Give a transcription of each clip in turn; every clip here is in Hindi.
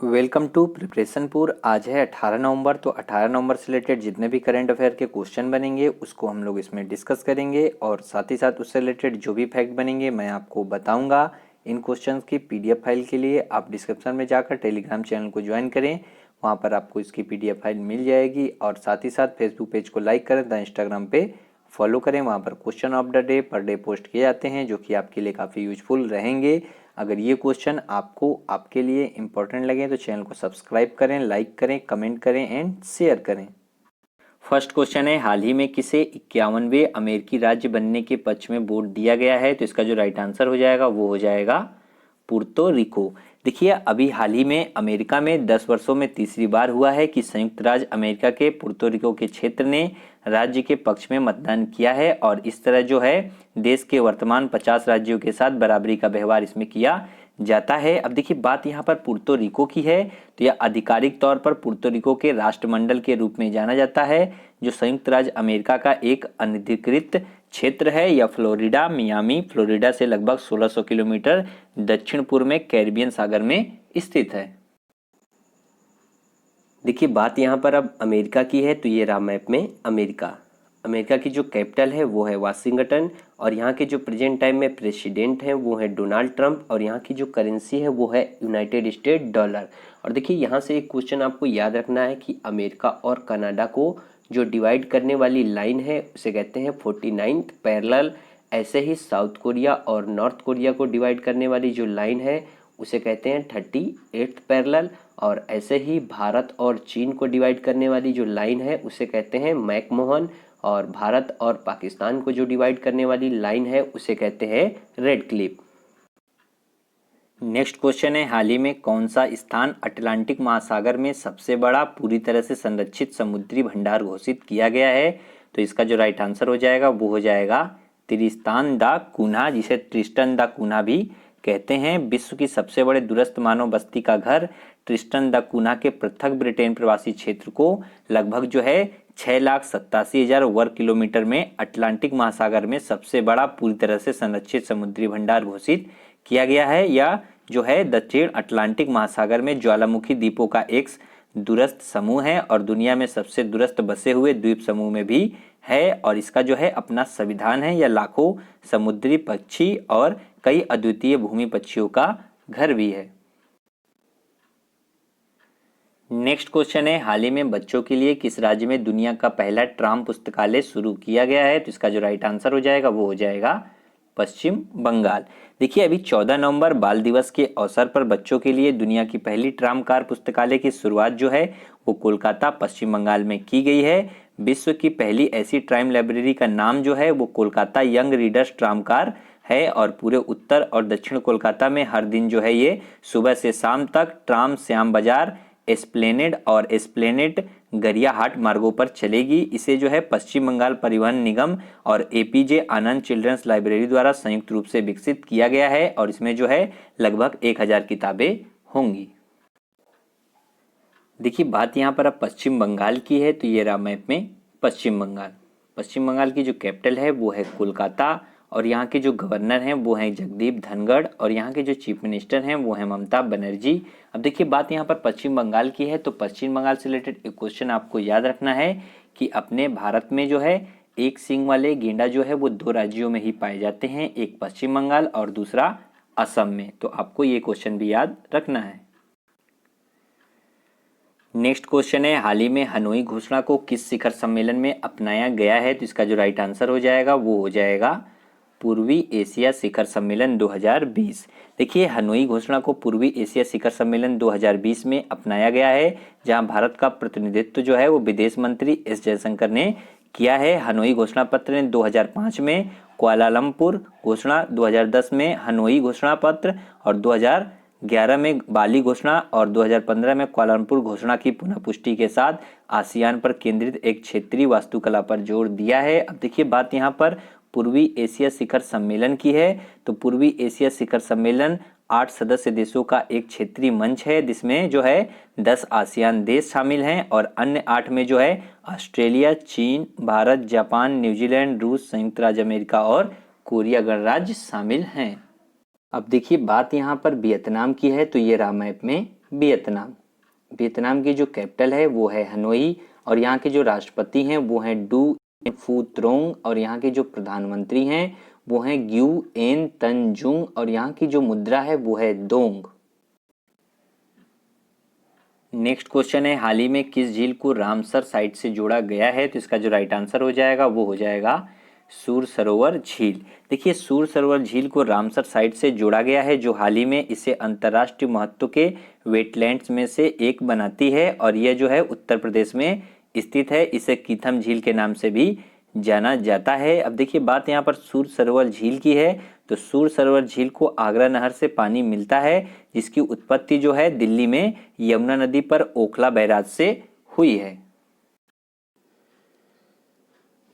Welcome to प्रिपरेशनपुर। आज है 18 नवंबर। तो 18 नवंबर से रिलेटेड जितने भी करंट अफेयर के क्वेश्चन बनेंगे उसको हम लोग इसमें डिस्कस करेंगे और साथ ही साथ उससे रिलेटेड जो भी फैक्ट बनेंगे मैं आपको बताऊंगा। इन क्वेश्चंस की पीडीएफ फाइल के लिए आप डिस्क्रिप्शन में जाकर टेलीग्राम चैनल को ज्वाइन करें, वहाँ पर आपको इसकी पीडीएफ फाइल मिल जाएगी। और साथ ही साथ फेसबुक पेज को लाइक करें तथा इंस्टाग्राम पे फॉलो करें, वहाँ पर question of the day per day post किए जाते हैं जो कि आपके लिए काफ़ी यूजफुल रहेंगे। अगर ये क्वेश्चन आपको आपके लिए इम्पोर्टेंट लगे तो चैनल को सब्सक्राइब करें, लाइक करें, कमेंट करें एंड शेयर करें। फर्स्ट क्वेश्चन है, हाल ही में किसे 51वें अमेरिकी राज्य बनने के पक्ष में वोट दिया गया है? तो इसका जो राइट आंसर हो जाएगा वो हो जाएगा पुर्तो रिको। देखिए, अभी हाल ही में अमेरिका में 10 वर्षों में तीसरी बार हुआ है कि संयुक्त राज्य अमेरिका के पुर्तो रिको के क्षेत्र ने राज्य के पक्ष में मतदान किया है और इस तरह जो है देश के वर्तमान 50 राज्यों के साथ बराबरी का व्यवहार इसमें किया जाता है। अब देखिए, बात यहाँ पर पुर्तो रिको की है तो यह आधिकारिक तौर पर पुर्तो रिको के राष्ट्रमंडल के रूप में जाना जाता है जो संयुक्त राज्य अमेरिका का एक अनधिकृत क्षेत्र है। यह फ्लोरिडा, मियामी फ्लोरिडा से लगभग 1600 किलोमीटर दक्षिण पूर्व में कैरिबियन सागर में स्थित है। देखिए, बात यहाँ पर अब अमेरिका की है तो ये रहा मैप में अमेरिका। अमेरिका की जो कैपिटल है वो है वाशिंगटन और यहाँ के जो प्रेजेंट टाइम में प्रेसिडेंट हैं वो है डोनाल्ड ट्रंप और यहाँ की जो करेंसी है वो है यूनाइटेड स्टेट डॉलर। और देखिए, यहाँ से एक क्वेश्चन आपको याद रखना है कि अमेरिका और कनाडा को जो डिवाइड करने वाली लाइन है उसे कहते हैं 49th पैरेलल। ऐसे ही साउथ कोरिया और नॉर्थ कोरिया को डिवाइड करने वाली जो लाइन है उसे कहते हैं 38th पैरेलल। और ऐसे ही भारत और चीन को डिवाइड करने वाली जो लाइन है उसे कहते हैं मैकमोहन। और भारत और पाकिस्तान को जो डिवाइड करने वाली लाइन है उसे कहते हैं रेड क्लिफ। नेक्स्ट क्वेश्चन है, हाल ही में कौन सा स्थान अटलांटिक महासागर में सबसे बड़ा पूरी तरह से संरक्षित समुद्री भंडार घोषित किया गया है? तो इसका जो राइट आंसर हो जाएगा वो हो जाएगा त्रिस्तान दा कून्हा, जिसे ट्रिस्टन दा कून्हा भी कहते हैं। विश्व की सबसे बड़े दूरस्थ मानव बस्ती का घर ट्रिस्टन दा कून्हा के पृथक ब्रिटेन प्रवासी क्षेत्र को लगभग जो है 6,87,000 वर्ग किलोमीटर में अटलांटिक महासागर में सबसे बड़ा पूरी तरह से संरक्षित समुद्री भंडार घोषित किया गया है। यह जो है दक्षिण अटलांटिक महासागर में ज्वालामुखी द्वीपों का एक दूरस्थ समूह है और दुनिया में सबसे दूरस्थ बसे हुए द्वीप समूह में भी है। और इसका जो है अपना संविधान है। यह लाखों समुद्री पक्षी और कई अद्वितीय भूमि पक्षियों का घर भी है। नेक्स्ट क्वेश्चन है, हाल ही में बच्चों के लिए किस राज्य में दुनिया का पहला ट्राम पुस्तकालय शुरू किया गया है? तो इसका जो राइट आंसर हो जाएगा वो हो जाएगा पश्चिम बंगाल। देखिए, अभी 14 नवंबर बाल दिवस के अवसर पर बच्चों के लिए दुनिया की पहली ट्राम कार पुस्तकालय की शुरुआत जो है वो कोलकाता पश्चिम बंगाल में की गई है। विश्व की पहली ऐसी ट्राम लाइब्रेरी का नाम जो है वो Kolkata young readers tram car है और पूरे उत्तर और दक्षिण कोलकाता में हर दिन जो है ये सुबह से शाम तक ट्राम श्याम बाजार, एस्प्लेनेड और एस्प्लेनेड गरियाहाट मार्गों पर चलेगी। इसे जो है पश्चिम बंगाल परिवहन निगम और एपीजे आनंद चिल्ड्रंस लाइब्रेरी द्वारा संयुक्त रूप से विकसित किया गया है और इसमें जो है लगभग 1000 किताबें होंगी। देखिए, बात यहाँ पर अब पश्चिम बंगाल की है तो ये रहा मैप में पश्चिम बंगाल। पश्चिम बंगाल की जो कैपिटल है वो है कोलकाता और यहाँ के जो गवर्नर हैं वो हैं जगदीप धनखड़ और यहाँ के जो चीफ मिनिस्टर हैं वो हैं ममता बनर्जी। अब देखिए, बात यहाँ पर पश्चिम बंगाल की है तो पश्चिम बंगाल से रिलेटेड एक क्वेश्चन आपको याद रखना है कि अपने भारत में जो है एक सींग वाले गेंडा जो है वो 2 राज्यों में ही पाए जाते हैं, एक पश्चिम बंगाल और दूसरा असम में। तो आपको ये क्वेश्चन भी याद रखना है। नेक्स्ट क्वेश्चन है, हाल ही में हनोई घोषणा को किस शिखर सम्मेलन में अपनाया गया है? तो इसका जो राइट आंसर हो जाएगा वो हो जाएगा पूर्वी एशिया शिखर सम्मेलन 2020। देखिए, हनोई घोषणा को पूर्वी एशिया शिखर सम्मेलन 2020 में अपनाया गया है जहां भारत का प्रतिनिधित्व जो है वो विदेश मंत्री एस जयशंकर ने किया है। हनोई घोषणा पत्र ने 2005 में कुआलालंपुर घोषणा, 2010 में हनोई घोषणा पत्र और 2011 में बाली घोषणा और 2015 में कुआलालंपुर घोषणा की पुनः पुष्टि के साथ आसियान पर केंद्रित एक क्षेत्रीय वास्तुकला पर जोर दिया है। अब देखिए, बात यहाँ पर पूर्वी एशिया शिखर सम्मेलन की है तो पूर्वी एशिया शिखर सम्मेलन 8 सदस्य देशों का एक क्षेत्रीय मंच है जिसमें जो है 10 आसियान देश शामिल हैं और अन्य 8 में जो है ऑस्ट्रेलिया, चीन, भारत, जापान, न्यूजीलैंड, रूस, संयुक्त राज्य अमेरिका और कोरिया गणराज्य शामिल हैं। अब देखिए, बात यहाँ पर वियतनाम की है तो ये रहा मैप में वियतनाम। वियतनाम की जो कैपिटल है वो है हनोई और यहाँ के जो राष्ट्रपति हैं वो हैं डू फू त्रोंग और यहाँ के जो प्रधानमंत्री हैं वो हैं ग्यू एन तन जुंग और यहाँ की जो मुद्रा है वो है दोंग। नेक्स्ट क्वेश्चन है, हाल ही में किस झील को रामसर साइट से जोड़ा गया है? तो इसका जो राइट आंसर हो जाएगा वो हो जाएगा सूर सरोवर झील। देखिए सूर सरोवर झील को रामसर साइट से जोड़ा गया है जो हाल ही में इसे अंतर्राष्ट्रीय महत्व के वेटलैंड्स में से एक बनाती है और यह जो है उत्तर प्रदेश में स्थित है। इसे कीथम झील के नाम से भी जाना जाता है। अब देखिए बात यहाँ पर सूर सरोवर झील की है तो सूर सरोवर झील को आगरा नहर से पानी मिलता है जिसकी उत्पत्ति जो है दिल्ली में यमुना नदी पर ओखला बैराज से हुई है।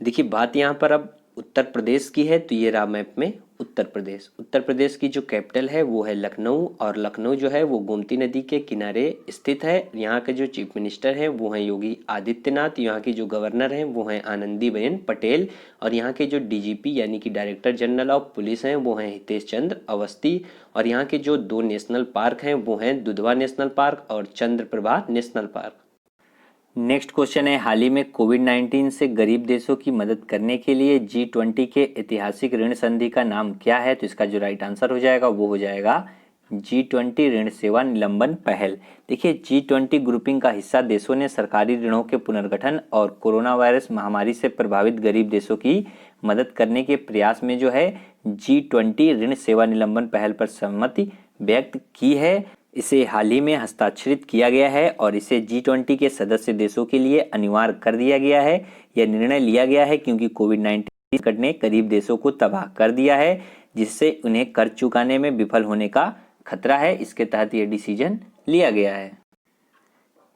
देखिए बात यहाँ पर अब उत्तर प्रदेश की है तो ये रहा मैप में उत्तर प्रदेश। उत्तर प्रदेश की जो कैपिटल है वो है लखनऊ और लखनऊ जो है वो गोमती नदी के किनारे स्थित है। यहाँ के जो चीफ मिनिस्टर हैं वो हैं योगी आदित्यनाथ, यहाँ की जो गवर्नर हैं वो हैं आनंदीबेन पटेल और यहाँ के जो डीजीपी यानी कि डायरेक्टर जनरल ऑफ पुलिस हैं वो हैं हितेश चंद्र अवस्थी और यहाँ के जो 2 नेशनल पार्क हैं वो हैं दुधवा नेशनल पार्क और Chandraprabha national park. Next question है, हाल ही में कोविड-19 से गरीब देशों की मदद करने के लिए G20 के ऐतिहासिक ऋण संधि का नाम क्या है? तो इसका जो राइट आंसर हो जाएगा वो हो जाएगा G20 ऋण सेवा निलंबन पहल। देखिए G20 ग्रुपिंग का हिस्सा देशों ने सरकारी ऋणों के पुनर्गठन और कोरोना वायरस महामारी से प्रभावित गरीब देशों की मदद करने के प्रयास में जो है G20 ऋण सेवा निलंबन पहल पर सहमति व्यक्त की है। इसे हाल ही में हस्ताक्षरित किया गया है और इसे G20 के सदस्य देशों के लिए अनिवार्य कर दिया गया है। यह निर्णय लिया गया है क्योंकि कोविड-19 संकट ने गरीब देशों को तबाह कर दिया है जिससे उन्हें कर्ज चुकाने में विफल होने का खतरा है। इसके तहत यह डिसीजन लिया गया है।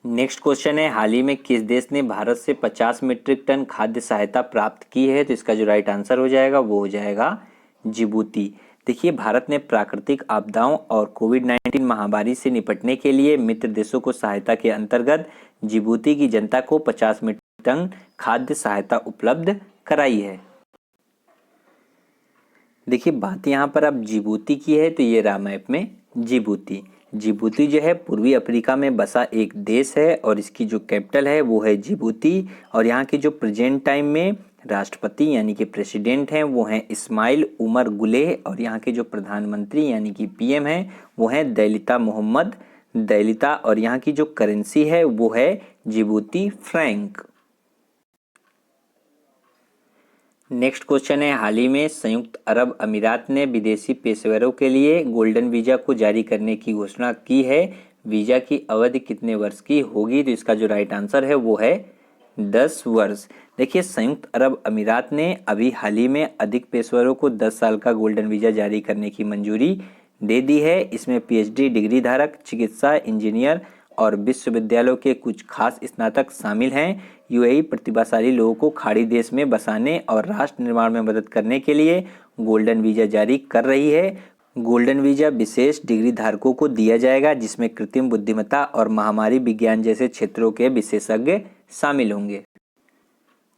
नेक्स्ट क्वेश्चन है, हाल ही में किस देश ने भारत से 50 मीट्रिक टन खाद्य सहायता प्राप्त की है? तो इसका जो राइट आंसर हो जाएगा वो हो जाएगा जिबूती। देखिए भारत ने प्राकृतिक आपदाओं और कोविड-19 महामारी से निपटने के लिए मित्र देशों को सहायता के अंतर्गत जिबूती की जनता को 50 मीट्रिक टन खाद्य सहायता उपलब्ध कराई है। देखिए बात यहाँ पर अब जिबूती की है तो ये रहा मैप में जिबूती। जिबूती जो है पूर्वी अफ्रीका में बसा एक देश है और इसकी जो कैपिटल है वो है जिबूती और यहाँ की जो प्रेजेंट टाइम में राष्ट्रपति यानी कि प्रेसिडेंट हैं वो हैं इस्माइल उमर गुलेह और यहाँ के जो प्रधानमंत्री यानी कि पीएम हैं वो हैं दैलिता मोहम्मद दैलिता और यहाँ की जो करेंसी है वो है जिबूती फ्रैंक। नेक्स्ट क्वेश्चन है, हाल ही में संयुक्त अरब अमीरात ने विदेशी पेशेवरों के लिए गोल्डन वीजा को जारी करने की घोषणा की है। वीजा की अवधि कितने वर्ष की होगी? तो इसका जो राइट आंसर है वो है 10 वर्ष। देखिए संयुक्त अरब अमीरात ने अभी हाल ही में अधिक पेशेवरों को 10 साल का गोल्डन वीजा जारी करने की मंजूरी दे दी है। इसमें पीएचडी डिग्री धारक, चिकित्सा, इंजीनियर और विश्वविद्यालयों के कुछ खास स्नातक शामिल हैं। यूएई प्रतिभाशाली लोगों को खाड़ी देश में बसाने और राष्ट्र निर्माण में मदद करने के लिए गोल्डन वीजा जारी कर रही है। गोल्डन वीजा विशेष डिग्री धारकों को दिया जाएगा जिसमें कृत्रिम बुद्धिमत्ता और महामारी विज्ञान जैसे क्षेत्रों के विशेषज्ञ शामिल होंगे।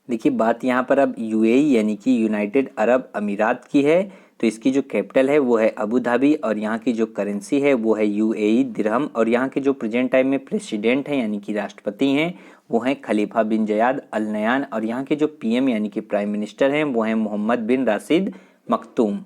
देखिए बात यहाँ पर अब यूएई यानी कि यूनाइटेड अरब अमीरात की है तो इसकी जो कैपिटल है वो है अबू धाबी और यहाँ की जो करेंसी है वो है यूएई दिरहम और यहाँ के जो प्रेजेंट टाइम में प्रेसिडेंट हैं यानी कि राष्ट्रपति हैं वो हैं खलीफा बिन जयाद अल नयान और यहाँ के जो पीएम यानी कि प्राइम मिनिस्टर हैं वो हैं मोहम्मद बिन राशिद मखतूम।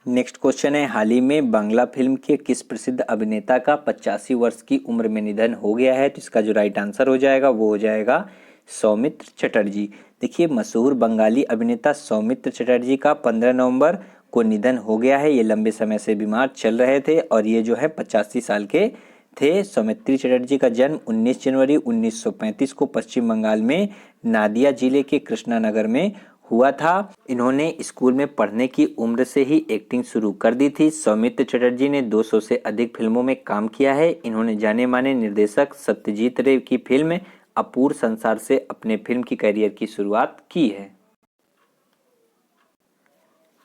नेक्स्ट क्वेश्चन है, हाल ही में बांग्ला फिल्म के किस प्रसिद्ध अभिनेता का 85 वर्ष की उम्र में निधन हो गया है? तो इसका जो राइट आंसर हो जाएगा वो हो जाएगा सौमित्र चटर्जी। देखिए मशहूर बंगाली अभिनेता सौमित्र चटर्जी का 15 नवंबर को निधन हो गया है। ये लंबे समय से बीमार चल रहे थे और ये जो है 85 साल के थे। सौमित्र चटर्जी का जन्म 19 जनवरी 1935 को पश्चिम बंगाल में नादिया जिले के कृष्णानगर में हुआ था। इन्होंने स्कूल में पढ़ने की उम्र से ही एक्टिंग शुरू कर दी थी। सौमित्र चटर्जी ने 200 से अधिक फिल्मों में काम किया है। इन्होंने जाने माने निर्देशक सत्यजीत रे की फिल्म अपूर संसार से अपने फिल्म की करियर की शुरुआत की है।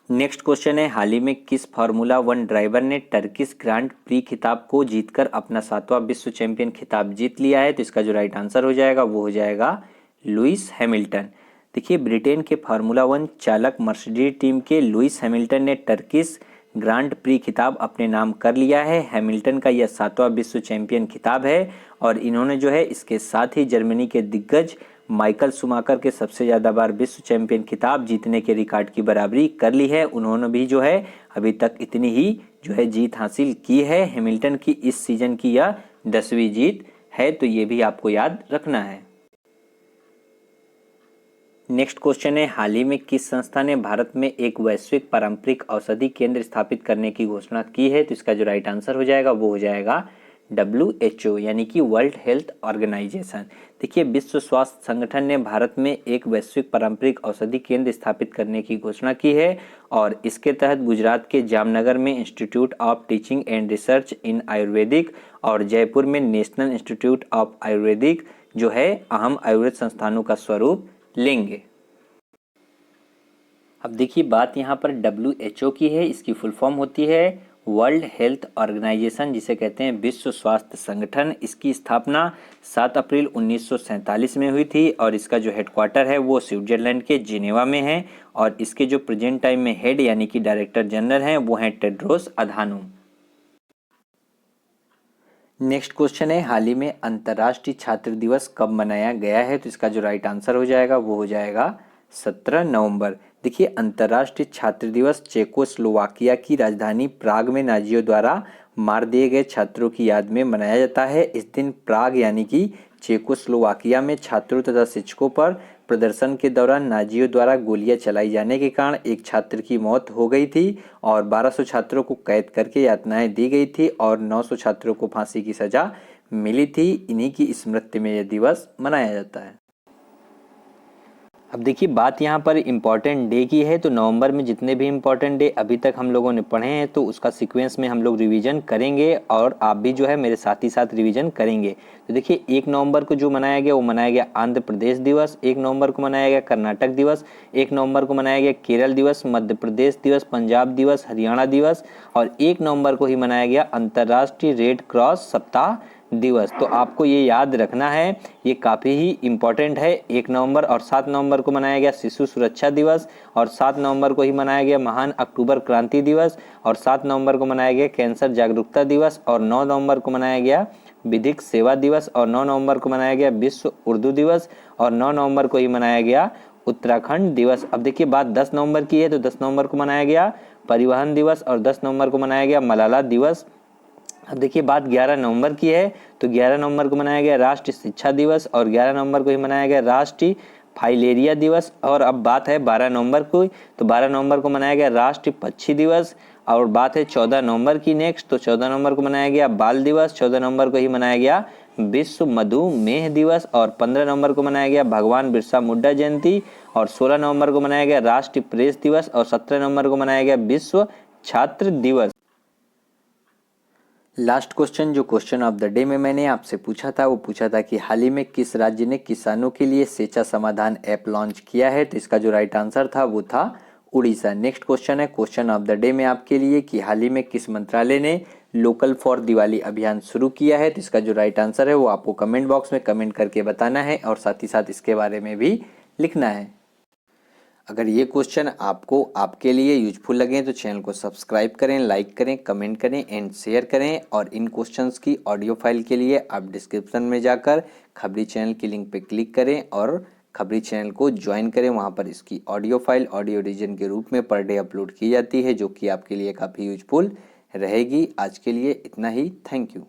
नेक्स्ट क्वेश्चन है, हाल ही में किस फार्मूला 1 ड्राइवर ने टर्किश ग्रांड प्री खिताब को जीतकर अपना 7वां विश्व चैंपियन खिताब जीत लिया है? तो इसका जो राइट आंसर हो जाएगा वो हो जाएगा लुइस हैमिल्टन। देखिए ब्रिटेन के फार्मूला 1 चालक मर्सिडीज टीम के लुइस हैमिल्टन ने टर्किश ग्रांड प्री खिताब अपने नाम कर लिया है। हैमिल्टन का यह 7वां विश्व चैंपियन खिताब है और इन्होंने जो है इसके साथ ही जर्मनी के दिग्गज माइकल शूमाकर के सबसे ज़्यादा बार विश्व चैंपियन खिताब जीतने के रिकॉर्ड की बराबरी कर ली है। उन्होंने भी जो है अभी तक इतनी ही जो है जीत हासिल की है। हैमिल्टन की इस सीजन की यह 10वीं जीत है, तो ये भी आपको याद रखना है। नेक्स्ट क्वेश्चन है, हाल ही में किस संस्था ने भारत में एक वैश्विक पारंपरिक औषधि केंद्र स्थापित करने की घोषणा की है? तो इसका जो राइट आंसर हो जाएगा वो हो जाएगा WHO यानी कि वर्ल्ड हेल्थ ऑर्गेनाइजेशन। देखिए, विश्व स्वास्थ्य संगठन ने भारत में एक वैश्विक पारंपरिक औषधि केंद्र स्थापित करने की घोषणा की है और इसके तहत गुजरात के जामनगर में institute of teaching and research इन आयुर्वेदिक और जयपुर में नेशनल इंस्टीट्यूट ऑफ आयुर्वेदिक जो है अहम आयुर्वेद संस्थानों का स्वरूप लेंगे। अब देखिए, बात यहाँ पर WHO की है। इसकी फुल फॉर्म होती है वर्ल्ड हेल्थ ऑर्गेनाइजेशन, जिसे कहते हैं विश्व स्वास्थ्य संगठन। इसकी स्थापना 7 अप्रैल 1947 में हुई थी और इसका जो हेडक्वार्टर है वो स्विट्जरलैंड के जिनेवा में है और इसके जो प्रेजेंट टाइम में हेड यानी कि डायरेक्टर जनरल हैं वो हैं टेड्रोस अधानोम। नेक्स्ट क्वेश्चन है, हाल ही में अंतर्राष्ट्रीय छात्र दिवस कब मनाया गया है? तो इसका जो राइट आंसर हो जाएगा वो हो जाएगा 17 नवंबर। देखिए, अंतर्राष्ट्रीय छात्र दिवस चेकोस्लोवाकिया की राजधानी प्राग में नाजियों द्वारा मार दिए गए छात्रों की याद में मनाया जाता है। इस दिन प्राग यानी कि चेकोस्लोवाकिया में छात्रों तथा शिक्षकों पर प्रदर्शन के दौरान नाजियों द्वारा गोलियां चलाई जाने के कारण एक छात्र की मौत हो गई थी और 1200 छात्रों को कैद करके यातनाएं दी गई थी और 900 छात्रों को फांसी की सजा मिली थी। इन्हीं की स्मृति में यह दिवस मनाया जाता है। अब देखिए, बात यहाँ पर इम्पॉर्टेंट डे की है, तो नवंबर में जितने भी इम्पॉर्टेंट डे अभी तक हम लोगों ने पढ़े हैं तो उसका सीक्वेंस में हम लोग रिवीजन करेंगे और आप भी जो है मेरे साथ ही साथ रिवीजन करेंगे। तो देखिए, 1 नवंबर को जो मनाया गया वो मनाया गया आंध्र प्रदेश दिवस, 1 नवंबर को मनाया गया कर्नाटक दिवस, 1 नवंबर को मनाया गया केरल दिवस, मध्य प्रदेश दिवस, पंजाब दिवस, हरियाणा दिवस और 1 नवंबर को ही मनाया गया अंतर्राष्ट्रीय रेड क्रॉस सप्ताह दिवस। तो आपको ये याद रखना है, ये काफ़ी ही इम्पॉर्टेंट है। 1 नवंबर और 7 नवंबर को मनाया गया शिशु सुरक्षा दिवस और 7 नवंबर को ही मनाया गया महान अक्टूबर क्रांति दिवस और 7 नवंबर को मनाया गया कैंसर जागरूकता दिवस और 9 नवंबर को मनाया गया विधिक सेवा दिवस और 9 नवंबर को मनाया गया विश्व उर्दू दिवस और 9 नवंबर को ही मनाया गया उत्तराखंड दिवस। अब देखिए, बात 10 नवंबर की है, तो 10 नवंबर को मनाया गया परिवहन दिवस और 10 नवंबर को मनाया गया मलाला दिवस। अब देखिए, बात 11 नवंबर की है, तो 11 नवंबर को मनाया गया राष्ट्रीय शिक्षा दिवस और 11 नवंबर को ही मनाया गया राष्ट्रीय फाइलेरिया दिवस। और अब बात है 12 नवंबर को, तो 12 नवंबर को मनाया गया राष्ट्रीय पक्षी दिवस। और बात है 14 नवंबर की नेक्स्ट, तो 14 नवंबर को मनाया गया बाल दिवस, 14 नवंबर को ही मनाया गया विश्व मधुमेह दिवस और 15 नवंबर को मनाया गया भगवान बिरसा मुंडा जयंती और 16 नवंबर को मनाया गया राष्ट्रीय प्रेस दिवस और 17 नवंबर को मनाया गया विश्व छात्र दिवस। लास्ट क्वेश्चन, जो क्वेश्चन ऑफ द डे में मैंने आपसे पूछा था, वो पूछा था कि हाल ही में किस राज्य ने किसानों के लिए सेचा समाधान ऐप लॉन्च किया है? तो इसका जो राइट आंसर था वो था उड़ीसा। नेक्स्ट क्वेश्चन है क्वेश्चन ऑफ द डे में आपके लिए कि हाल ही में किस मंत्रालय ने लोकल फॉर दिवाली अभियान शुरू किया है? तो इसका जो राइट आंसर है वो आपको कमेंट बॉक्स में कमेंट करके बताना है और साथ ही साथ इसके बारे में भी लिखना है। अगर ये क्वेश्चन आपको आपके लिए यूजफुल लगे तो चैनल को सब्सक्राइब करें, लाइक करें, कमेंट करें एंड शेयर करें। और इन क्वेश्चंस की ऑडियो फाइल के लिए आप डिस्क्रिप्शन में जाकर खबरी चैनल की लिंक पे क्लिक करें और खबरी चैनल को ज्वाइन करें। वहाँ पर इसकी ऑडियो फाइल ऑडियो रीजन के रूप में पर डे अपलोड की जाती है, जो कि आपके लिए काफ़ी यूजफुल रहेगी। आज के लिए इतना ही, थैंक यू।